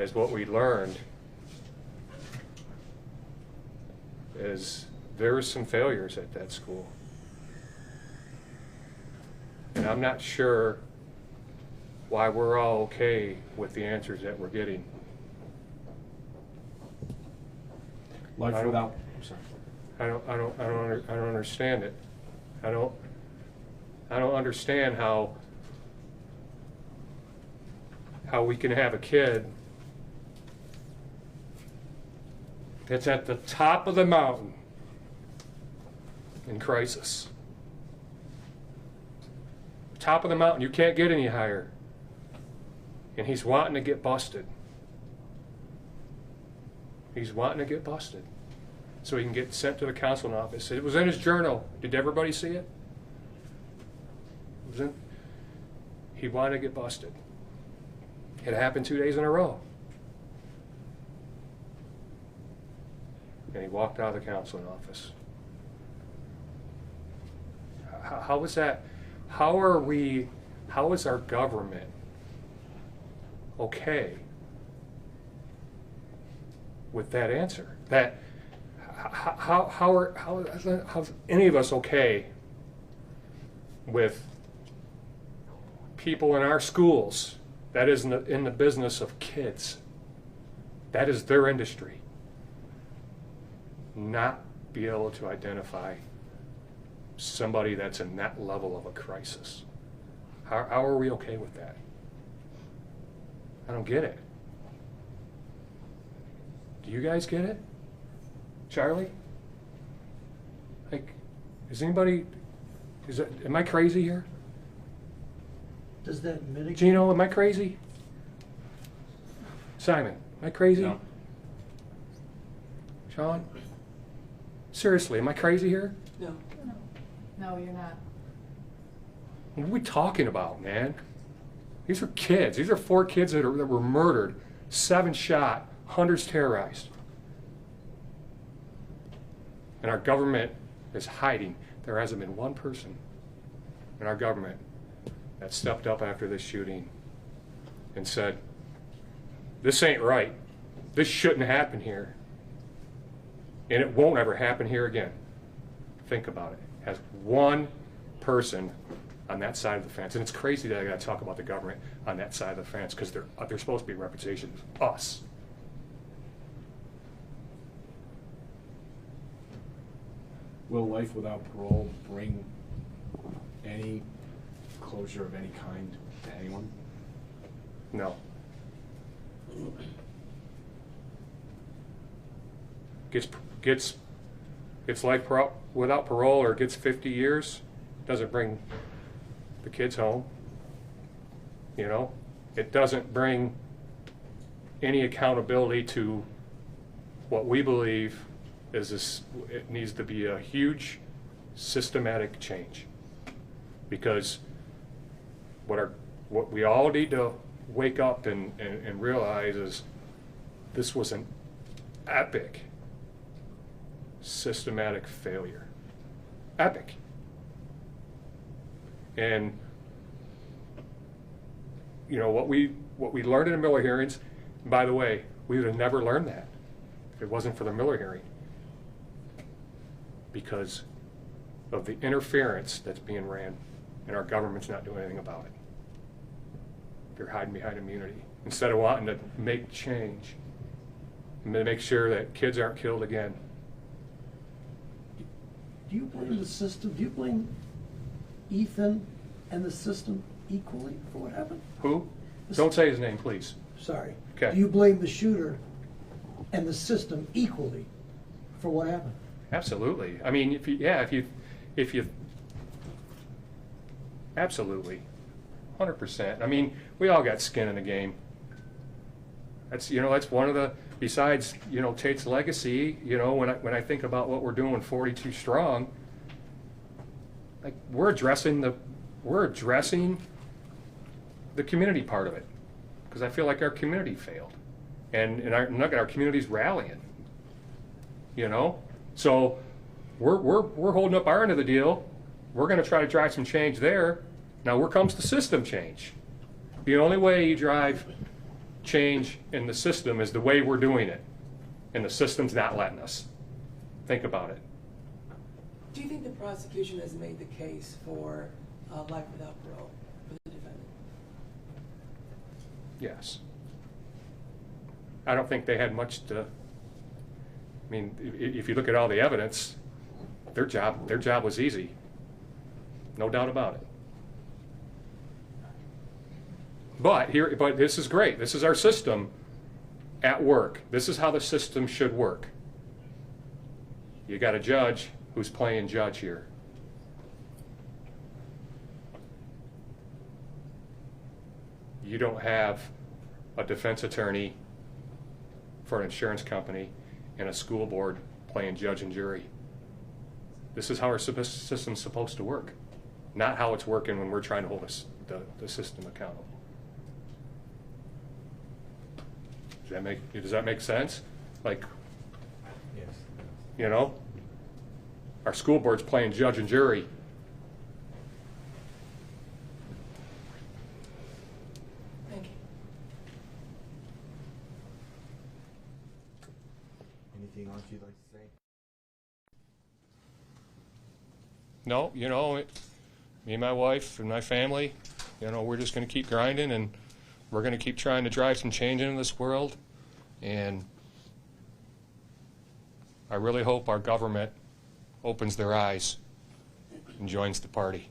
is what we learned is there were some failures at that school. And I'm not sure why we're all okay with the answers that we're getting. Life without. I'm sorry. I don't understand it. I don't understand how we can have a kid that's at the top of the mountain in crisis. Top of the mountain, you can't get any higher. And he's wanting to get busted. He's wanting to get busted so he can get sent to the counseling office. It was in his journal. Did everybody see it? He wanted to get busted. It happened 2 days in a row. And he walked out of the counseling office. How was that? How is our government okay with that answer? How's any of us okay with people in our schools that is in the business of kids? That is their industry. Not be able to identify somebody that's in that level of a crisis. How are we okay with that? I don't get it. Do you guys get it? Charlie? Like, am I crazy here? Does that mitigate? Gino, am I crazy? Simon, am I crazy? No. Sean? Seriously, am I crazy here? No. No, you're not. What are we talking about, man? These are kids. These are 4 kids that were murdered, 7 shot, hundreds terrorized. And our government is hiding. There hasn't been one person in our government that stepped up after this shooting and said, this ain't right. This shouldn't happen here. And it won't ever happen here again. Think about it. Has one person on that side of the fence. And it's crazy that I got to talk about the government on that side of the fence because they're supposed to be representations of us. Will life without parole bring any closure of any kind to anyone? No. Gets life without parole or gets 50 years, doesn't bring the kids home. You know, it doesn't bring any accountability to what we believe is this. It needs to be a huge systematic change, because what we all need to wake up and realize is this was an epic systematic failure. Epic. And you know what we learned in the Miller hearings, by the way, we would have never learned that if it wasn't for the Miller hearing, because of the interference that's being ran, and our government's not doing anything about it. They're hiding behind immunity instead of wanting to make change and to make sure that kids aren't killed again. Do you blame the system? Do you blame Ethan and the system equally for what happened? Who? Don't say his name, please. Sorry. Okay. Do you blame the shooter and the system equally for what happened? Absolutely. I mean, if you, absolutely, 100%. I mean, we all got skin in the game. That's one of the, besides Tate's legacy. When I think about what we're doing 42 strong, like we're addressing the community part of it, because I feel like our community failed, and our community's rallying. So we're holding up our end of the deal. We're going to try to drive some change there. Now, where comes the system change? The only way you drive change in the system is the way we're doing it, and the system's not letting us. Think about it. Do you think the prosecution has made the case for life without parole for the defendant? Yes. I don't think they had much to, I mean, if you look at all the evidence, their job was easy. No doubt about it. But this is great. This is our system at work. This is how the system should work. You got a judge who's playing judge here. You don't have a defense attorney for an insurance company and a school board playing judge and jury. This is how our system's supposed to work, not how it's working when we're trying to hold the system accountable. Does that make sense? Like, Yes. you know, our school board's playing judge and jury. Thank you. Anything else you'd like to say? No, you know, me and my wife and my family, you know, we're just going to keep grinding, and we're going to keep trying to drive some change into this world. And I really hope our government opens their eyes and joins the party.